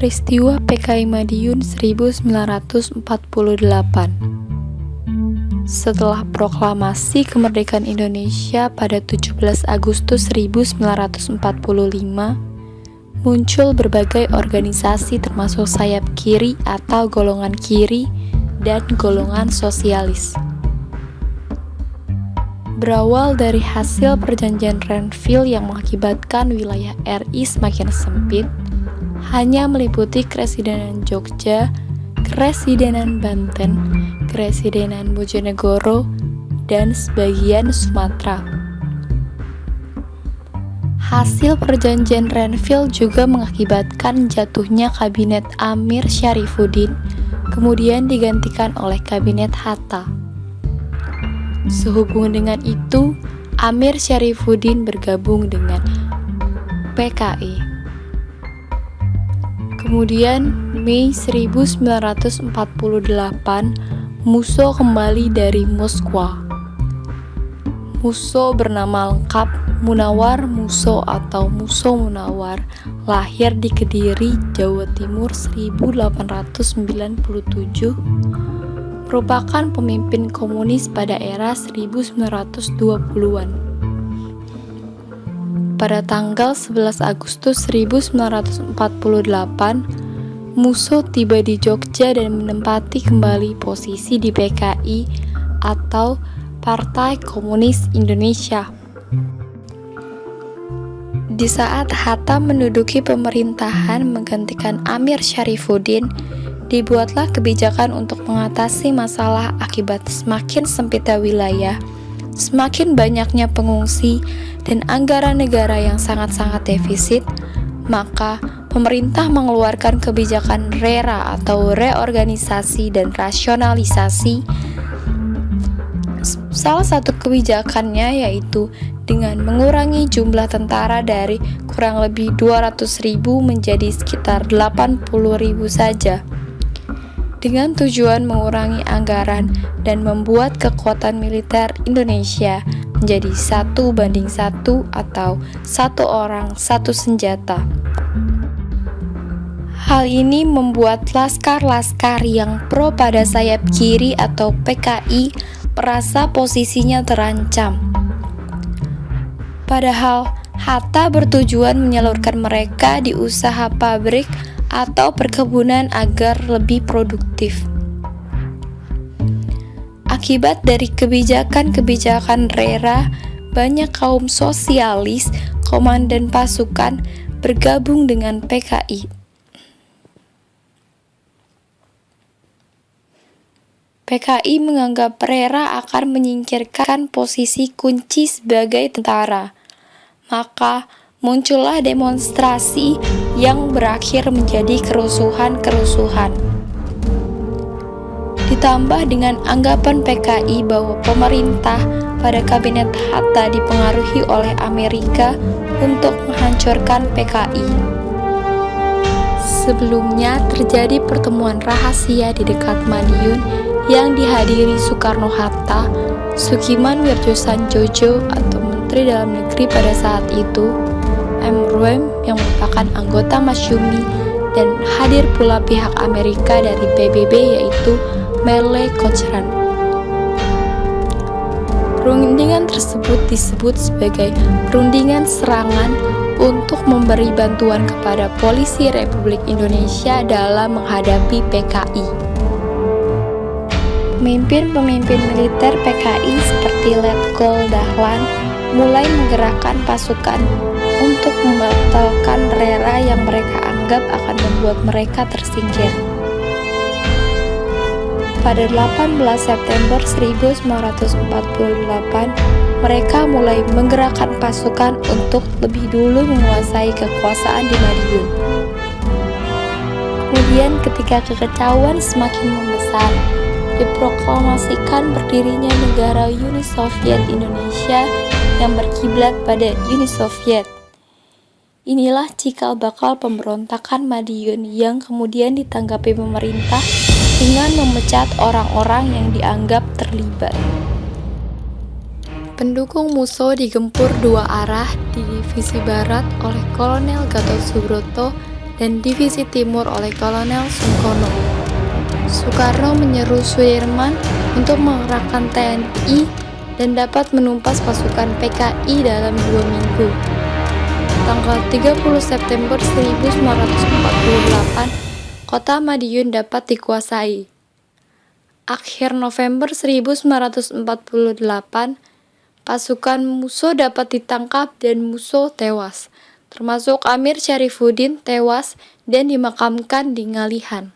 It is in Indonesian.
Peristiwa PKI Madiun 1948. Setelah proklamasi kemerdekaan Indonesia pada 17 Agustus 1945, muncul berbagai organisasi termasuk sayap kiri atau golongan kiri dan golongan sosialis. Berawal dari hasil perjanjian Renville yang mengakibatkan wilayah RI semakin sempit, hanya meliputi Keresidenan Jogja, Keresidenan Banten, Keresidenan Bojonegoro, dan sebagian Sumatera. Hasil perjanjian Renville juga mengakibatkan jatuhnya Kabinet Amir Syarifuddin, kemudian digantikan oleh Kabinet Hatta. Sehubungan dengan itu, Amir Syarifuddin bergabung dengan PKI. Kemudian, Mei 1948, Musso kembali dari Moskwa. Musso bernama lengkap Munawar Musso atau Musso Munawar, lahir di Kediri, Jawa Timur 1897, merupakan pemimpin komunis pada era 1920-an. Pada tanggal 11 Agustus 1948, Musso tiba di Jogja dan menempati kembali posisi di PKI atau Partai Komunis Indonesia. Di saat Hatta menduduki pemerintahan menggantikan Amir Syarifuddin, dibuatlah kebijakan untuk mengatasi masalah akibat semakin sempitnya wilayah, semakin banyaknya pengungsi, dan anggaran negara yang sangat-sangat defisit, maka pemerintah mengeluarkan kebijakan RERA atau reorganisasi dan rasionalisasi. Salah satu kebijakannya yaitu dengan mengurangi jumlah tentara dari kurang lebih 200.000 menjadi sekitar 80.000 saja, dengan tujuan mengurangi anggaran dan membuat kekuatan militer Indonesia menjadi 1:1 atau 1 orang 1 senjata. Hal ini membuat laskar-laskar yang pro pada sayap kiri atau PKI merasa posisinya terancam. Padahal Hatta bertujuan menyalurkan mereka di usaha pabrik atau perkebunan agar lebih produktif. Akibat dari kebijakan-kebijakan RERA, banyak kaum sosialis, komandan pasukan bergabung dengan PKI. PKI menganggap RERA akan menyingkirkan posisi kunci sebagai tentara. Maka muncullah demonstrasi yang berakhir menjadi kerusuhan-kerusuhan. Ditambah dengan anggapan PKI bahwa pemerintah pada Kabinet Hatta dipengaruhi oleh Amerika untuk menghancurkan PKI. Sebelumnya terjadi pertemuan rahasia di dekat Madiun yang dihadiri Soekarno-Hatta, Sukiman Wirjosanjojo atau Menteri Dalam Negeri pada saat itu, M. Ruem yang merupakan anggota Masyumi, dan hadir pula pihak Amerika dari PBB yaitu Merle Cochrane. Perundingan tersebut disebut sebagai perundingan serangan untuk memberi bantuan kepada polisi Republik Indonesia dalam menghadapi PKI. Pemimpin-pemimpin militer PKI seperti Letkol Dahlan mulai menggerakkan pasukan untuk membatalkan RERA yang mereka anggap akan membuat mereka tersingkir. Pada 18 September 1948, mereka mulai menggerakkan pasukan untuk lebih dulu menguasai kekuasaan di Madiun. Kemudian ketika kekacauan semakin membesar, diproklamasikan berdirinya negara Uni Soviet Indonesia yang berkiblat pada Uni Soviet. Inilah cikal bakal pemberontakan Madiun yang kemudian ditanggapi pemerintah dengan memecat orang-orang yang dianggap terlibat. Pendukung Musso digempur dua arah di divisi barat oleh Kolonel Gatot Subroto dan Divisi Timur oleh Kolonel Sungkono. Soekarno menyeru Sudirman untuk mengerahkan TNI dan dapat menumpas pasukan PKI dalam 2 minggu. Tanggal 30 September 1948, kota Madiun dapat dikuasai. Akhir November 1948, pasukan musuh dapat ditangkap dan musuh tewas, termasuk Amir Syarifuddin tewas dan dimakamkan di Ngalihan.